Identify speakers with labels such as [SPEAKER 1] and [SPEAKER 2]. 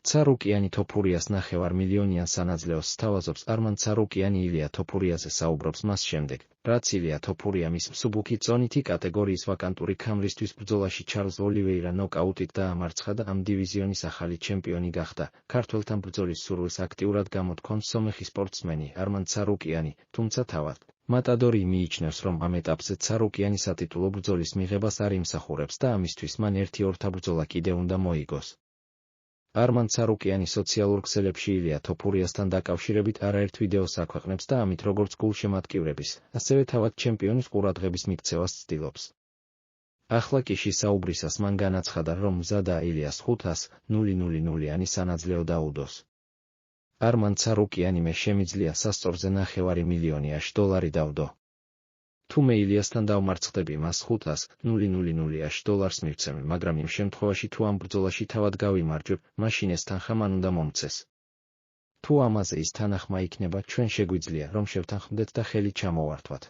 [SPEAKER 1] ცარუკიანი თოფურიას ნახევარმილიონიან სანაძლეოს სთავაზობს არმან ცარუკიანი ილია თოფურიაზე საუბრობს მას შემდეგ, რაც ილია თოფურია მის მსუბუქი წონითი კატეგორიის ვაკანტური ქამრისთვის ბრძოლაში ჩარლზ ოლივეირა ნოკაუტით დაამარცხა და ამ დივიზიონის ახალი ჩემპიონი გახდა. ქართველთან ბრძოლის სურვილს აქტიურად გამოთქვამს სომეხი სპორტსმენი არმან ცარუკიანი, თუმცა თავად მატადორი მიიჩნევს, რომ ამ ეტაპზე ცარუკიანი სატიტულო ბრძოლის მიღებას არ იმსახურებს და ამისთვის მან ერთი ორთაბრძოლა კიდევ უნდა მოიგოს. არმან ცარუკიანი სოციალურ ქსელებში ილია თოფურიასთან დაკავშირებით არაერთ ვიდეოს აქვეყნებს და ამით როგორც გულშემატკივრების, ასევე თავად ჩემპიონის ყურადღების მიქცევას ცდილობს. ახლა კი საუბრისას მან განაცხადა, რომ მზადაა ილიას 500,000-იანი სანაძლეო დაუდოს. არმან ცარუკიანი მე შემიძლია სასწორზე $500,000 დავდო. თუ მე ილიასთან დავმარცხდები, მას $500,000 მივცემ, მაგრამ იმ შემთხვევაში თუ ამ ბრძოლაში თავად გავიმარჯვებ, მაშინ ეს თანხა მან უნდა მომცეს. თუ ამაზე ის თანახმა იქნება, ჩვენ შეგვიძლია, რომ შევთანხმდეთ და ხელი ჩამოვართვათ.